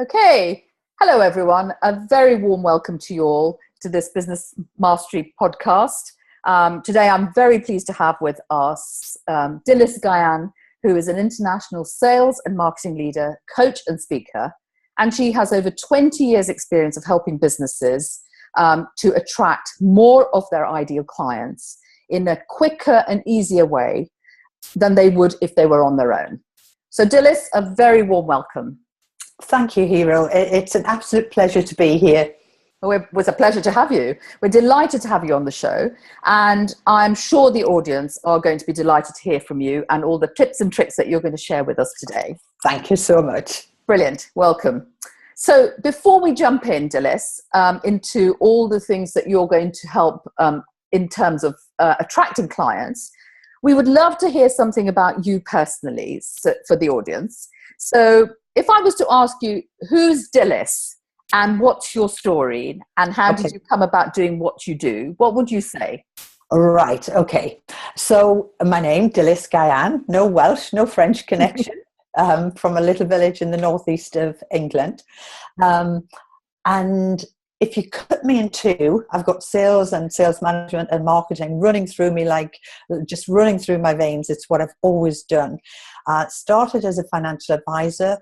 Okay. Hello, everyone. A very warm welcome to you all to this Business Mastery podcast. Today, I'm very pleased to have with us Dylis Guyan, who is an international sales and marketing leader, coach and speaker. And she has over 20 years experience of helping businesses to attract more of their ideal clients in a quicker and easier way than they would if they were on their own. So Dylis, a very warm welcome. Thank you, Hero. It's an absolute pleasure to be here. Well, it was a pleasure to have you. We're delighted to have you on the show. And I'm sure the audience are going to be delighted to hear from you and all the tips and tricks that you're going to share with us today. Thank you so much. Brilliant. Welcome. So before we jump in, Dylis, into all the things that you're going to help in terms of attracting clients, we would love to hear something about you personally for the audience. So if I was to ask you, who's Dylis and what's your story and how did you come about doing what you do, what would you say? Right. Okay. So my name, Dylis Guyan, no Welsh, no French connection, from a little village in the northeast of England. And if you cut me in two, I've got sales and sales management and marketing running through me, like just running through my veins. It's what I've always done. Started as a financial advisor.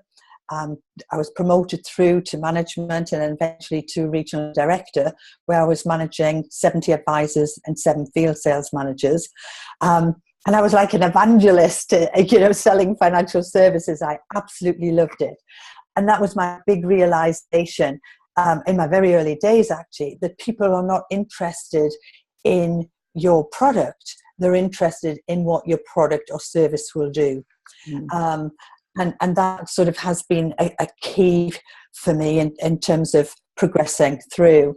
I was promoted through to management and eventually to regional director, where I was managing 70 advisors and 7 field sales managers. And I was like an evangelist, selling financial services. I absolutely loved it. And that was my big realization in my very early days, actually, that people are not interested in your product. They're interested in what your product or service will do. And that sort of has been a key for me in terms of progressing through.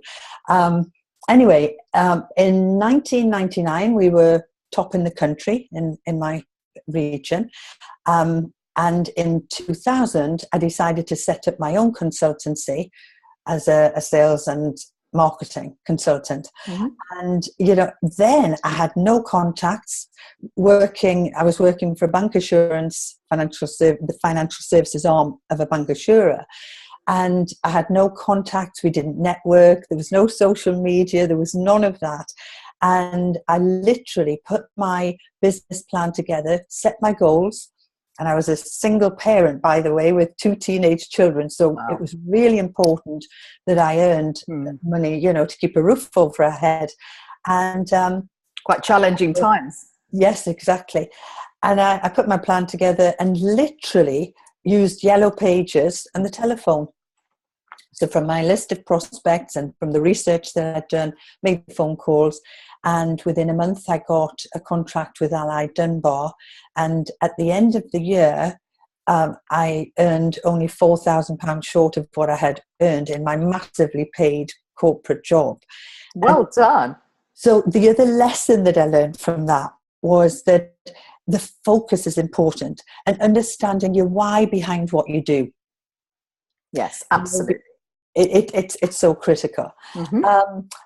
Anyway, in 1999, we were top in the country in my region. And in 2000, I decided to set up my own consultancy as a sales and marketing consultant. And then I had no contacts. I was working for bancassurance, the financial services arm of a bancassurer, and I had no contacts. We didn't network. There was no social media. There was none of that. And I literally put my business plan together, set my goals. And I was a single parent, by the way, with 2 teenage children. So It was really important that I earned money, to keep a roof over our head. And quite challenging times. Yes, exactly. And I put my plan together and literally used yellow pages and the telephone. So from my list of prospects and from the research that I'd done, made phone calls. And within a month, I got a contract with Allied Dunbar. And at the end of the year, I earned only £4,000 short of what I had earned in my massively paid corporate job. Well done. So the other lesson that I learned from that was that the focus is important and understanding your why behind what you do. Yes, absolutely. It's so critical.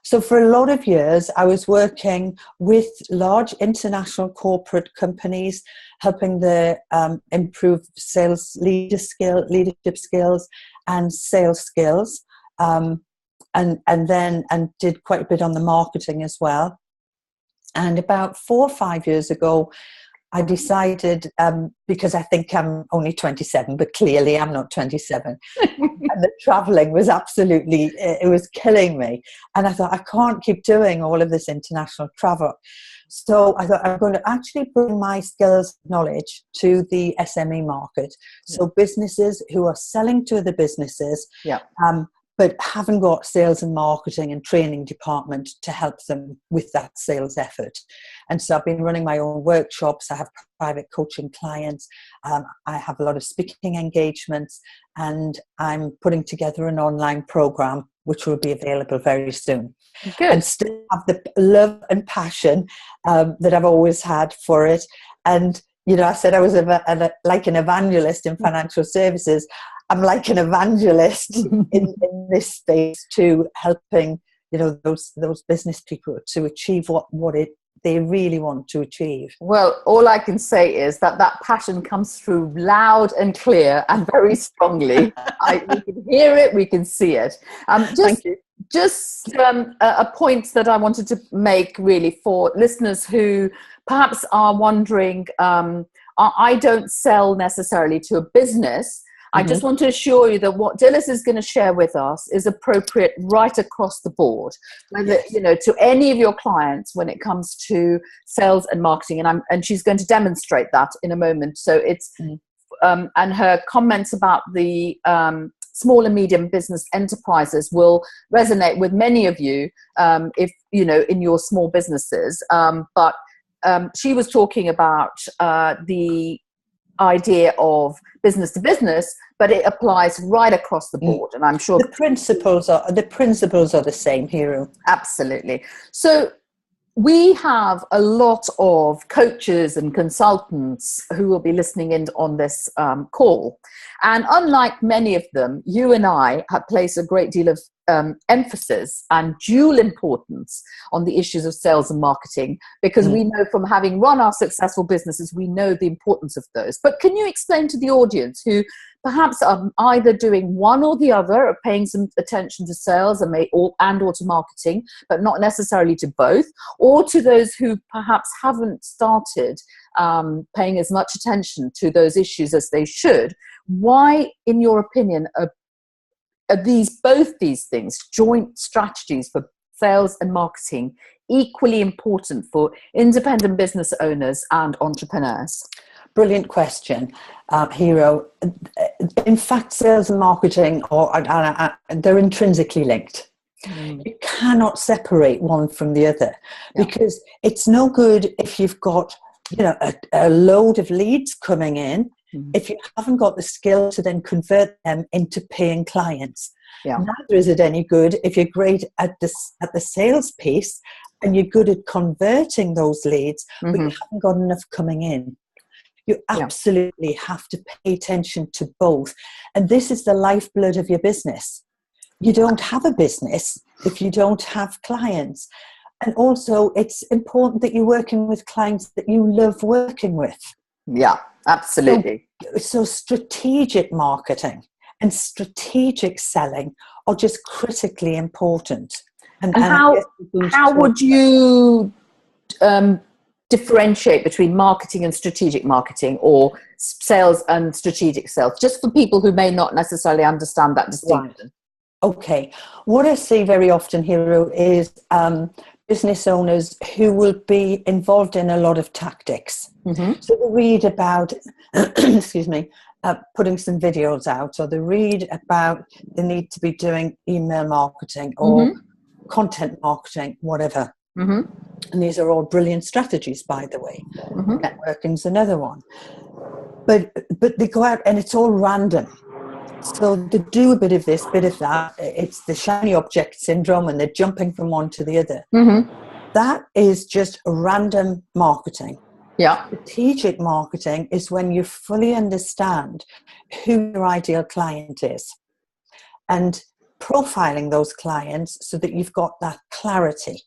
So for a lot of years, I was working with large international corporate companies, helping them improve sales leadership skills and sales skills, and did quite a bit on the marketing as well. And about 4 or 5 years ago, I decided, because I think I'm only 27, but clearly I'm not 27. And the traveling was absolutely, it was killing me. And I thought, I can't keep doing all of this international travel. So I thought, I'm going to actually bring my skills knowledge to the SME market. So businesses who are selling to other businesses, but haven't got sales and marketing and training department to help them with that sales effort. And so I've been running my own workshops. I have private coaching clients. I have a lot of speaking engagements, and I'm putting together an online program which will be available very soon. Good. And still have the love and passion that I've always had for it. And, I said I was like an evangelist in financial services. I'm like an evangelist in this space to helping, those business people to achieve what it they really want to achieve. Well, all I can say is that passion comes through loud and clear and very strongly. We can hear it, we can see it. Thank you. Just a point that I wanted to make really for listeners who perhaps are wondering, I don't sell necessarily to a business. I just want to assure you that what Dylis is going to share with us is appropriate right across the board, whether, to any of your clients when it comes to sales and marketing. And she's going to demonstrate that in a moment. So it's, and her comments about the small and medium business enterprises will resonate with many of you, if, in your small businesses. But she was talking about the idea of business to business, but it applies right across the board, and I'm sure the principles are the same, Hero. Absolutely. So we have a lot of coaches and consultants who will be listening in on this call, and unlike many of them, you and I have placed a great deal of emphasis and dual importance on the issues of sales and marketing, because we know from having run our successful businesses, we know the importance of those. But can you explain to the audience who perhaps are either doing one or the other, or paying some attention to sales and or to marketing, but not necessarily to both, or to those who perhaps haven't started paying as much attention to those issues as they should? Why, in your opinion, are both these things, joint strategies for sales and marketing, equally important for independent business owners and entrepreneurs? Brilliant question, Hero. In fact, sales and marketing they're intrinsically linked. You cannot separate one from the other, because it's no good if you've got a load of leads coming in, if you haven't got the skill to then convert them into paying clients. Neither is it any good if you're great at the sales piece and you're good at converting those leads, but you haven't got enough coming in. You absolutely have to pay attention to both. And this is the lifeblood of your business. You don't have a business if you don't have clients. And also, it's important that you're working with clients that you love working with. Yeah, absolutely. So strategic marketing and strategic selling are just critically important. And how would you differentiate between marketing and strategic marketing, or sales and strategic sales, just for people who may not necessarily understand that distinction? Right. Okay. What I see very often, Hero, is business owners who will be involved in a lot of tactics. So they read about, putting some videos out, or they read about they need to be doing email marketing or content marketing, whatever. And these are all brilliant strategies, by the way. Networking's another one. But they go out and it's all random. So they do a bit of this, bit of that. It's the shiny object syndrome, and they're jumping from one to the other. That is just random marketing. Strategic marketing is when you fully understand who your ideal client is and profiling those clients so that you've got that clarity.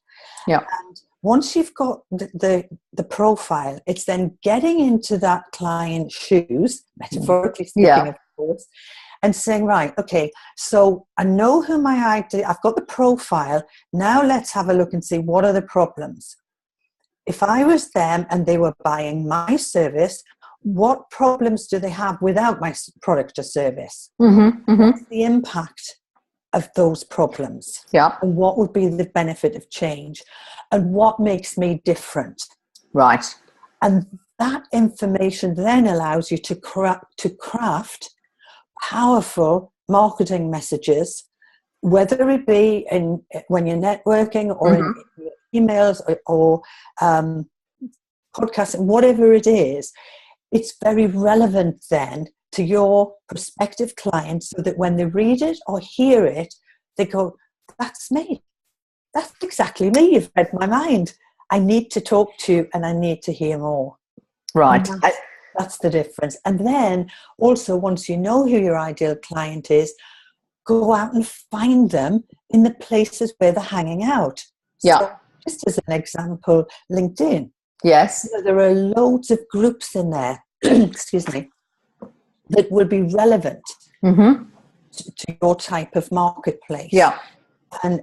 And once you've got the profile, it's then getting into that client's shoes, metaphorically speaking, of course, and saying, right, okay, so I know who I've got the profile. Now let's have a look and see what are the problems. If I was them and they were buying my service, what problems do they have without my product or service? What's the impact of those problems? And what would be the benefit of change? And what makes me different? Right. And that information then allows you to craft powerful marketing messages, whether it be when you're networking or in emails or podcasts, whatever it is. It's very relevant then to your prospective clients, so that when they read it or hear it, they go, that's me. That's exactly me. You've read my mind. I need to talk to you and I need to hear more. Right. That's the difference. And then also, once you know who your ideal client is, go out and find them in the places where they're hanging out. So just as an example, LinkedIn. Yes. There are loads of groups in there, excuse me, that will be relevant to your type of marketplace. Yeah. And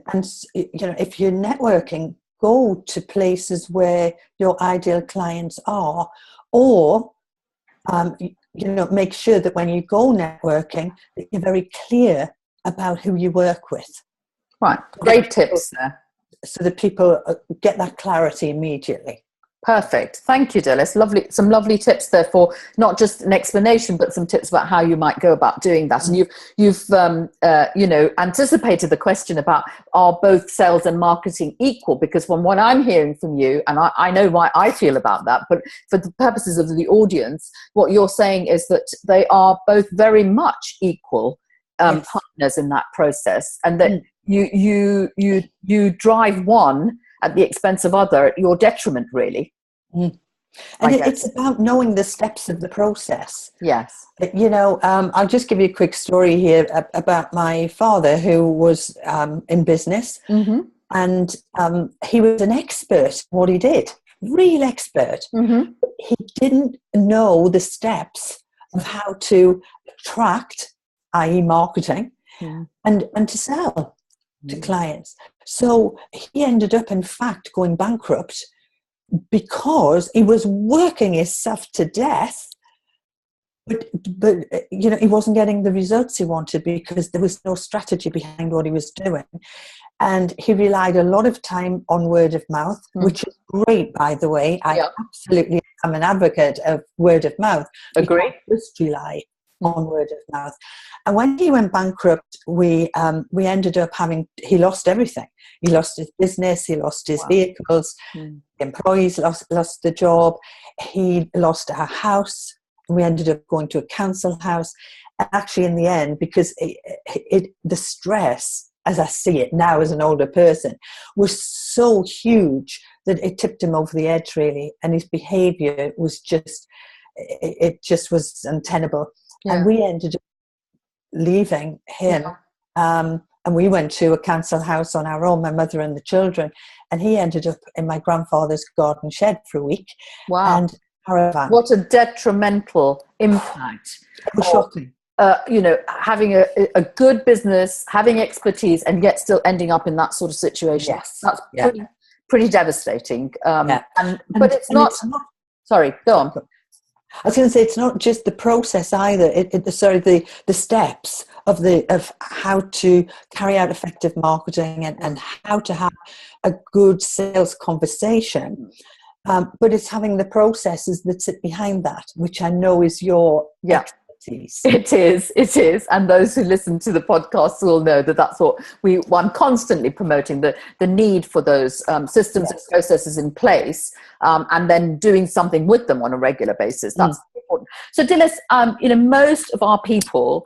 if you're networking, go to places where your ideal clients are, or make sure that when you go networking, that you're very clear about who you work with. Right. Great tips there. So that people get that clarity immediately. Perfect. Thank you, Dylis. Some lovely tips there for not just an explanation, but some tips about how you might go about doing that. And you've anticipated the question about, are both sales and marketing equal? Because from what I'm hearing from you, and I know why I feel about that, but for the purposes of the audience, what you're saying is that they are both very much equal partners in that process, and that you drive one at the expense of other at your detriment, really. And it's about knowing the steps of the process. Yes. I'll just give you a quick story here about my father, who was in business, and he was an expert in what he did, real expert. He didn't know the steps of how to attract, i.e. marketing, and to sell to clients. So he ended up, in fact, going bankrupt because he was working himself to death, but he wasn't getting the results he wanted because there was no strategy behind what he was doing. And he relied a lot of time on word of mouth, which is great, by the way. I absolutely am an advocate of word of mouth. Agree. Just rely on word of mouth. And when he went bankrupt, we ended up he lost everything. He lost his business, he lost his vehicles, the employees lost the job, he lost our house. We ended up going to a council house. And actually, in the end, because the stress, as I see it now as an older person, was so huge that it tipped him over the edge, really. And his behaviour was it just was untenable. Yeah. And we ended up leaving him, and we went to a council house on our own, my mother and the children, and he ended up in my grandfather's garden shed for a week. Wow. And caravan. What a detrimental impact. It was shocking. Having a good business, having expertise, and yet still ending up in that sort of situation. Yes. That's pretty devastating. But it's not... Sorry, go on. I was going to say, it's not just the process either. The steps of how to carry out effective marketing and how to have a good sales conversation. But it's having the processes that sit behind that, which I know is your expertise. It is. And those who listen to the podcast will know that that's what I'm constantly promoting, the need for those systems and processes in place, and then doing something with them on a regular basis. That's important. So Dylis, most of our people,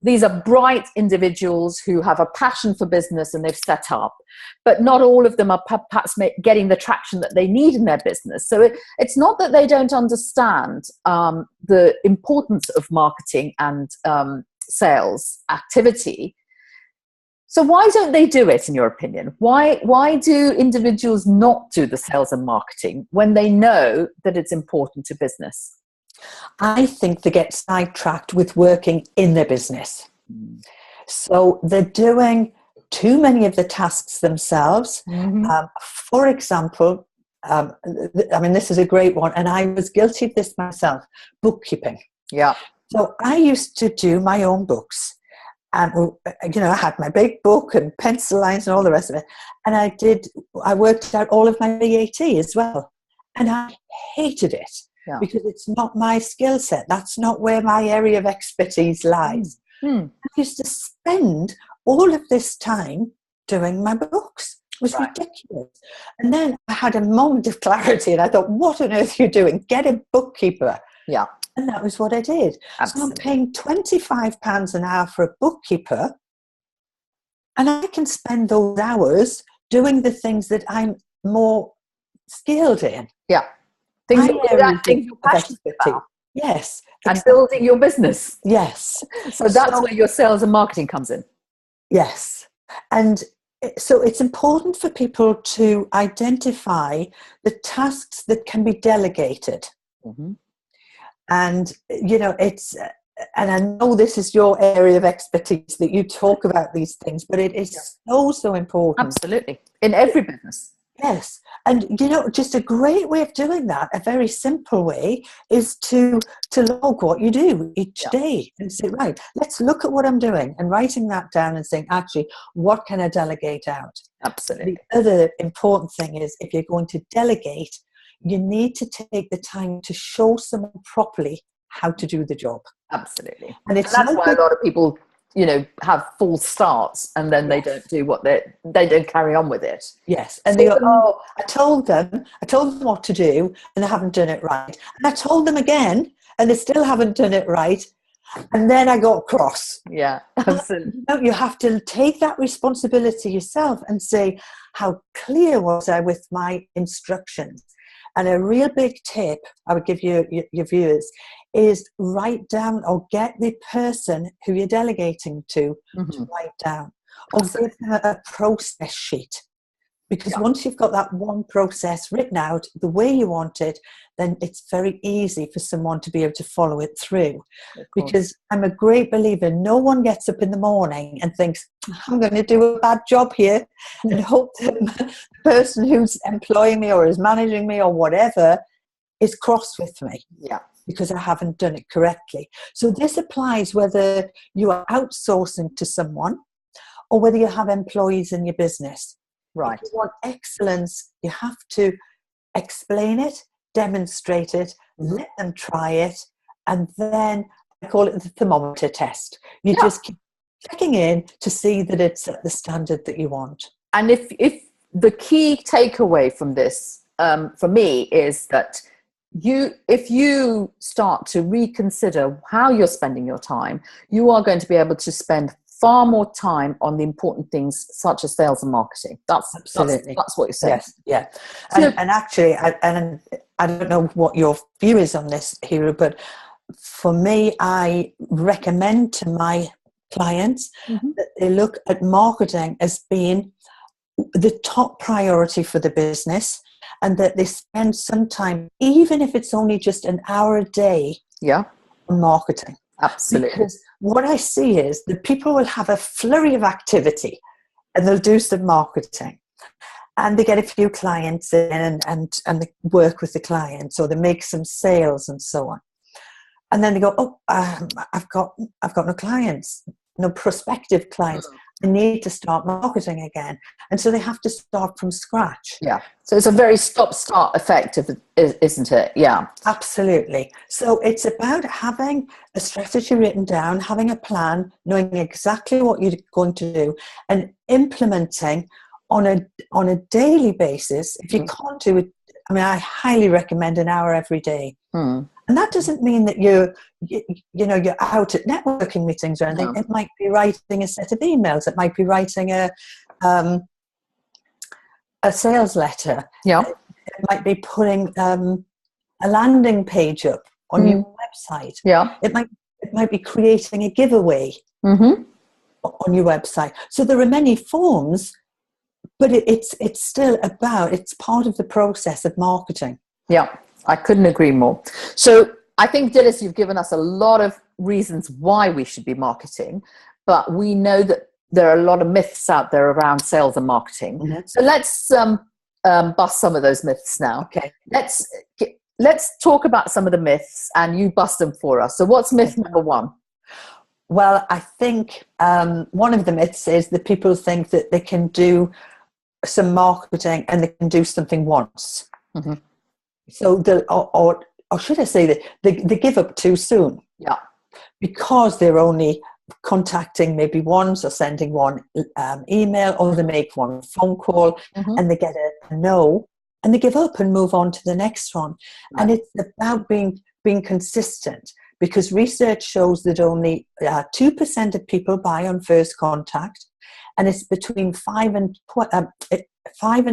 these are bright individuals who have a passion for business and they've set up, but not all of them are perhaps getting the traction that they need in their business. So it's not that they don't understand the importance of marketing and sales activity. So why don't they do it, in your opinion? Why do individuals not do the sales and marketing when they know that it's important to business? I think they get sidetracked with working in their business. So they're doing too many of the tasks themselves. For example, this is a great one, and I was guilty of this myself, bookkeeping. Yeah. So I used to do my own books. And, I had my big book and pencil lines and all the rest of it. And I worked out all of my VAT as well. And I hated it. Yeah. Because it's not my skill set. That's not where my area of expertise lies. I used to spend all of this time doing my books. It was ridiculous. And then I had a moment of clarity and I thought, what on earth are you doing? Get a bookkeeper. Yeah. And that was what I did. Absolutely. So I'm paying £25 an hour for a bookkeeper, and I can spend those hours doing the things that I'm more skilled in. Yeah. Things you're passionate about. Yes. And building your business. Yes. So that's where your sales and marketing comes in. Yes. And So it's important for people to identify the tasks that can be delegated. Mm-hmm. And, you know, and I know this is your area of expertise, that you talk about these things, but it is so important. Absolutely. In every business. Yes. And, you know, just a great way of doing that, a very simple way, is to log what you do each day and say, right, let's look at what I'm doing, and writing that down and saying, actually, what can I delegate out? Absolutely. The other important thing is, if you're going to delegate, you need to take the time to show someone properly how to do the job. Absolutely. And that's why a lot of people, you know, have false starts, and then they don't do what they don't carry on with it. Yes. And they go, oh, I told them what to do, and they haven't done it right. And I told them again, and they still haven't done it right. And then I got cross. Yeah, absolutely. You have to take that responsibility yourself and say, how clear was I with my instructions? And a real big tip I would give you, your viewers, is write down, or get the person who you're delegating to write down, or give them a process sheet. Because once you've got that one process written out the way you want it, then it's very easy for someone to be able to follow it through. Because I'm a great believer, no one gets up in the morning and thinks, I'm going to do a bad job here, and hope that the person who's employing me or is managing me or whatever is cross with me. Yeah. Because I haven't done it correctly. So this applies whether you are outsourcing to someone or whether you have employees in your business. Right. If you want excellence, you have to explain it, demonstrate it, let them try it, and then I call it the thermometer test. You just keep checking in to see that it's at the standard that you want. And if the key takeaway from this, for me, is that if you start to reconsider how you're spending your time, you are going to be able to spend far more time on the important things such as sales and marketing. That's what you're saying. Yes, yeah. And actually, I don't know what your view is on this, Hero, but for me, I recommend to my clients that they look at marketing as being the top priority for the business, and that they spend some time, even if it's only just an hour a day, on marketing. Absolutely. Because what I see is that people will have a flurry of activity, and they'll do some marketing, and they get a few clients in, and they work with the clients, or they make some sales and so on. And then they go, oh, I've got no clients, no prospective clients. I need to start marketing again. And so they have to start from scratch. Yeah. So it's a very stop-start effect, isn't it? Yeah. Absolutely. So it's about having a strategy written down, having a plan, knowing exactly what you're going to do, and implementing on a daily basis. If you can't do it, I mean, I highly recommend an hour every day. And that doesn't mean that you're out at networking meetings or anything. No. It might be writing a set of emails. It might be writing a sales letter. Yeah. It might be putting a landing page up on your website. Yeah. It might be creating a giveaway on your website. So there are many forms, but it's still it's part of the process of marketing. Yeah. I couldn't agree more. So I think, Dylis, you've given us a lot of reasons why we should be marketing, but we know that there are a lot of myths out there around sales and marketing. So let's bust some of those myths now. Okay. Let's talk about some of the myths, and you bust them for us. So what's myth number one? Well, I think one of the myths is that people think that they can do some marketing and they can do something once. So or should I say that they give up too soon? Yeah, because they're only contacting maybe once, or sending one email, or they make one phone call, and they get a no, and they give up and move on to the next one. And it's about being consistent, because research shows that only 2% of people buy on first contact, and it's between 5 and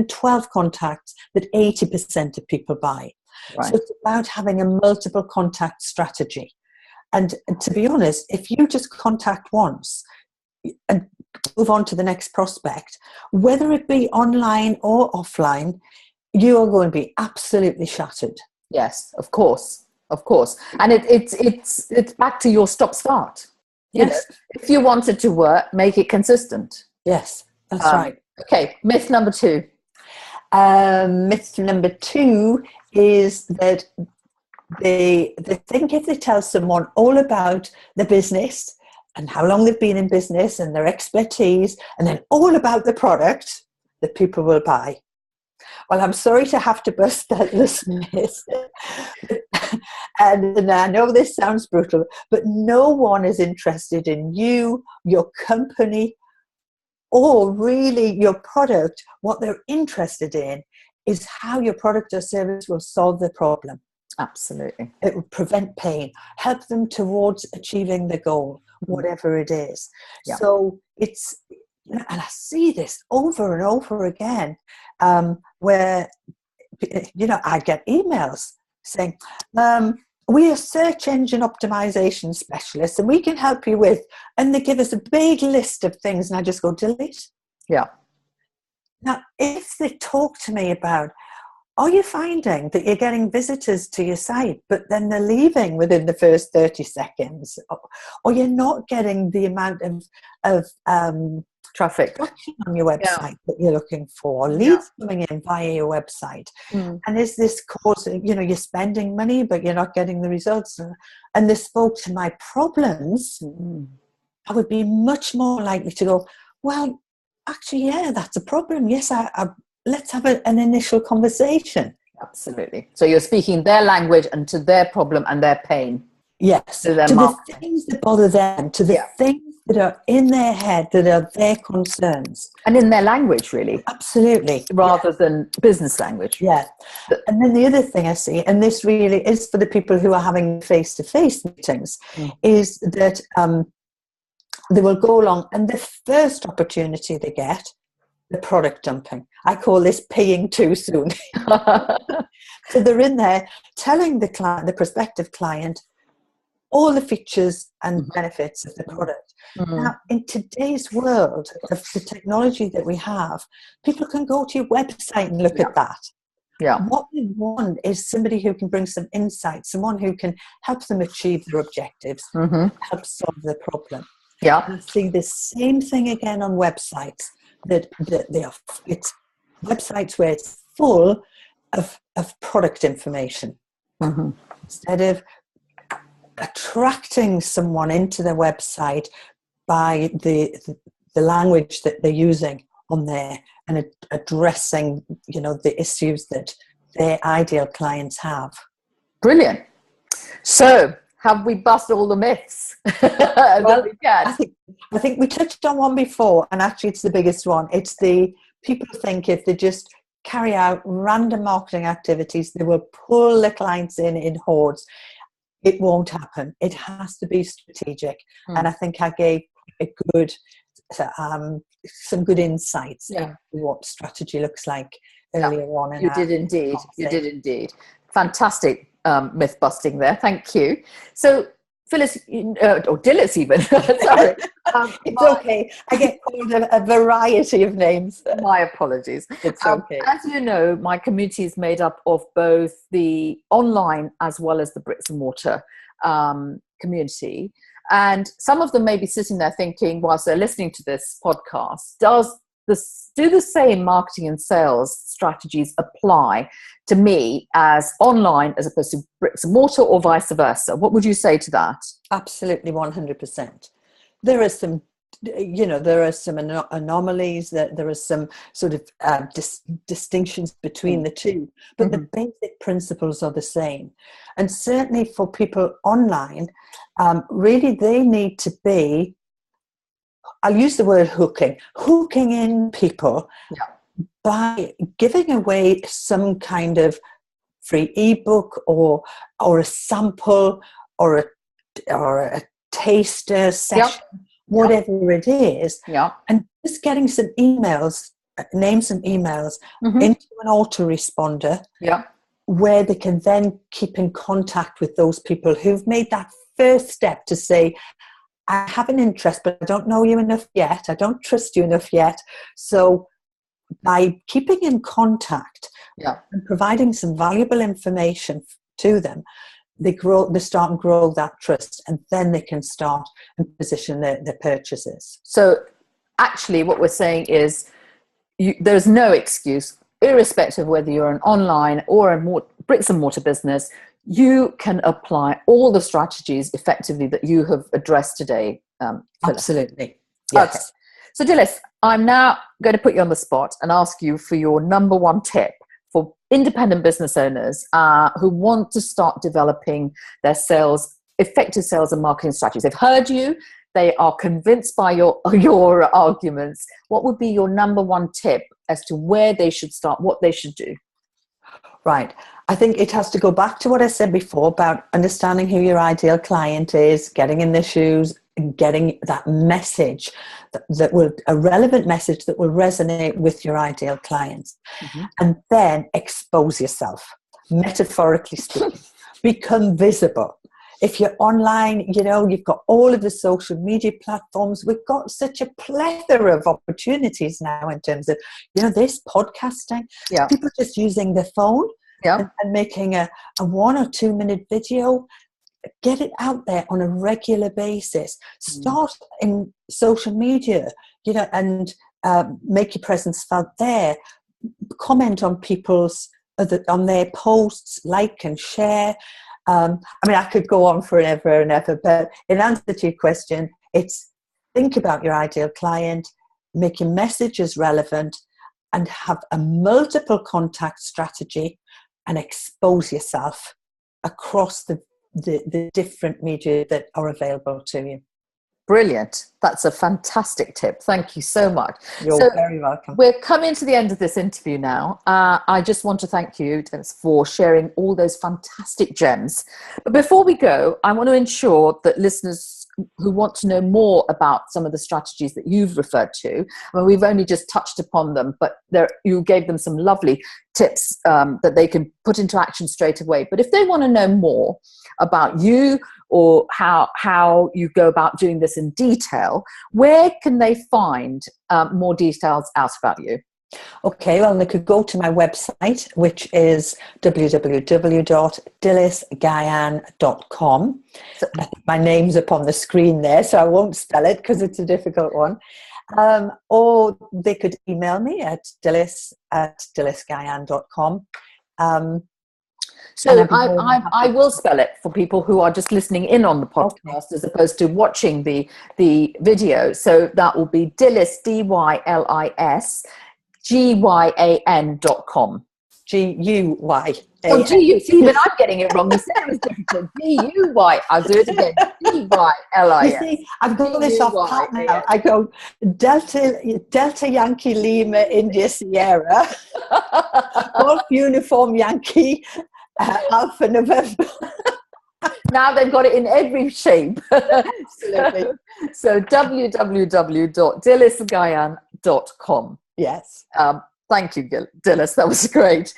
12 contacts that 80% of people buy. So it's about having a multiple contact strategy. And to be honest, if you just contact once and move on to the next prospect, whether it be online or offline, you are going to be absolutely shattered. Yes, of course, of course. And it's back to your stop-start. Yes. If you want it to work, make it consistent. Yes, that's right. Okay, myth number 2. Myth number 2 is that they think if they tell someone all about the business and how long they've been in business and their expertise, and then all about the product, that people will buy. Well, I'm sorry to have to bust that this myth. And I know this sounds brutal, but no one is interested in you, your company, or really your product. What they're interested in is how your product or service will solve the problem. Absolutely. It will prevent pain, help them towards achieving the goal, whatever it is. Yeah. So it's, and I see this over and over again, where, I get emails saying, we are search engine optimization specialists and we can help you with, and they give us a big list of things and I just go, delete. Yeah. Now, if they talk to me about, are you finding that you're getting visitors to your site, but then they're leaving within the first 30 seconds? Or you're not getting the amount of traffic on your website that you're looking for, leads coming in via your website. And is this causing, you're spending money, but you're not getting the results? And this spoke to my problems. I would be much more likely to go, well, actually, yeah, that's a problem. Yes, let's have an initial conversation. Absolutely. So you're speaking their language and to their problem and their pain. Yes. To the things that bother them, to the things that are in their head, that are their concerns. And in their language, really. Absolutely. Rather than business language. Yeah. And then the other thing I see, and this really is for the people who are having face-to-face meetings, is that they will go along and the first opportunity they get, the product dumping. I call this paying too soon. So they're in there telling the client, the prospective client, all the features and benefits of the product. Now, in today's world of the technology that we have, people can go to your website and look at that. Yeah. What we want is somebody who can bring some insight, someone who can help them achieve their objectives, help solve the problem. Yeah. And I see the same thing again on websites. That they are, it's websites where it's full of product information. Instead of attracting someone into their website by the language that they're using on there and addressing, the issues that their ideal clients have. Brilliant. So, have we busted all the myths? Well, I think we touched on one before, and actually it's the biggest one. It's the people think if they just carry out random marketing activities, they will pull the clients in hordes. It won't happen. It has to be strategic. And I think I gave some good insights into what strategy looks like earlier on. You did indeed. Fantastic. Myth busting there. Thank you. So, Phyllis, or Dylis even, sorry. It's okay. I get called a variety of names. My apologies. It's okay. As you know, my community is made up of both the online as well as the bricks and mortar community. And some of them may be sitting there thinking, whilst they're listening to this podcast, do the same marketing and sales strategies apply to me as online as opposed to bricks and mortar, or vice versa? What would you say to that? Absolutely, 100%. There are some, there are some anomalies, that there are some sort of distinctions between the two, but the basic principles are the same. And certainly for people online, really they need to be, I'll use the word hooking in people by giving away some kind of free ebook or a sample or a taster session, whatever it is, and just getting some emails, name some emails into an autoresponder where they can then keep in contact with those people who've made that first step to say, I have an interest, but I don't know you enough yet. I don't trust you enough yet. So by keeping in contact and providing some valuable information to them, they start and grow that trust, and then they can start and position their purchases. So actually what we're saying is there's no excuse, irrespective of whether you're an online or a bricks and mortar business. You can apply all the strategies effectively that you have addressed today. Absolutely. Yes. Okay. So Dylis, I'm now going to put you on the spot and ask you for your number one tip for independent business owners who want to start developing their effective sales and marketing strategies. They've heard you. They are convinced by your arguments. What would be your number one tip as to where they should start, what they should do? Right. I think it has to go back to what I said before about understanding who your ideal client is, getting in their shoes, and getting that message a relevant message that will resonate with your ideal clients. Mm-hmm. And then expose yourself, metaphorically speaking. Become visible. If you're online, you've got all of the social media platforms. We've got such a plethora of opportunities now in terms of, this podcasting. Yeah. People just using their phone and making a 1 or 2 minute video. Get it out there on a regular basis. Start in social media, and make your presence felt there. Comment on on their posts, like and share. I could go on forever and ever, but in answer to your question, it's think about your ideal client, make your messages relevant, and have a multiple contact strategy, and expose yourself across the different media that are available to you. Brilliant. That's a fantastic tip. Thank you so much. You're very welcome. We're coming to the end of this interview now. I just want to thank you for sharing all those fantastic gems. But before we go, I want to ensure that listeners who want to know more about some of the strategies that you've referred to, we've only just touched upon them, but you gave them some lovely tips that they can put into action straight away. But if they want to know more about you or how you go about doing this in detail, where can they find more details out about you? Okay, well, they could go to my website, which is www.dylisguyan.com. So, my name's up on the screen there, so I won't spell it because it's a difficult one. Or they could email me at dylis@dylisguyan.com. So I will spell it for people who are just listening in on the podcast as opposed to watching the video. So that will be Dylis, DYLIS, GYAN.com. GUY. Oh, GU. See, even I'm getting it wrong. You said it was difficult. GUY. I'll do it again. DYLIS. You see, I've got this off pat now. I go Delta Yankee Lima India Sierra, Golf Uniform Yankee Alpha November. Now they've got it in every shape. Absolutely. So www.dylisguyan.com. Yes. Thank you, Dylis. That was great.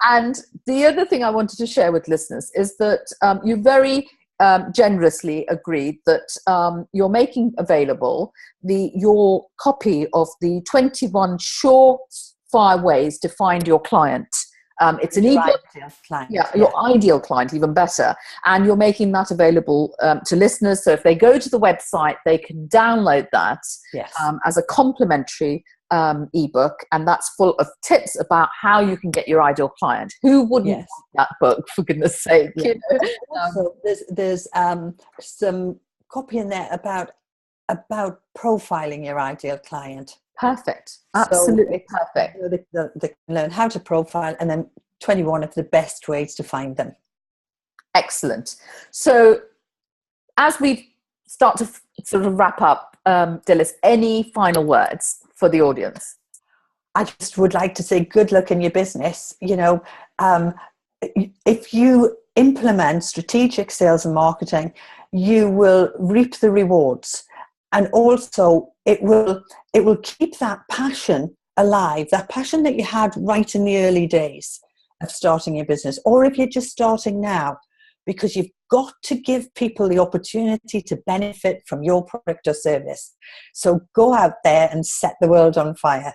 And the other thing I wanted to share with listeners is that you very generously agreed that you're making available your copy of the 21 surefire ways to find your client. It's an ebook. Your ideal client, even better. And you're making that available to listeners. So if they go to the website, they can download that as a complimentary ebook, and that's full of tips about how you can get your ideal client. Who wouldn't want that book, for goodness sake? Yeah. So there's some copy in there about profiling your ideal client. Perfect. Absolutely perfect. They can learn how to profile, and then 21 of the best ways to find them. Excellent. So as we start to sort of wrap up, Dylis, any final words for the audience? I just would like to say good luck in your business. If you implement strategic sales and marketing, you will reap the rewards. And also it will keep that passion alive, that passion that you had right in the early days of starting your business. Or if you're just starting now, because you've got to give people the opportunity to benefit from your product or service. So go out there and set the world on fire.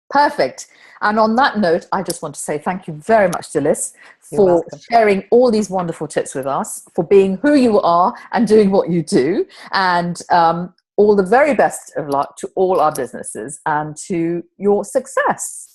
Perfect. And on that note, I just want to say thank you very much, Dylis, for sharing all these wonderful tips with us, for being who you are and doing what you do. And all the very best of luck to all our businesses and to your success.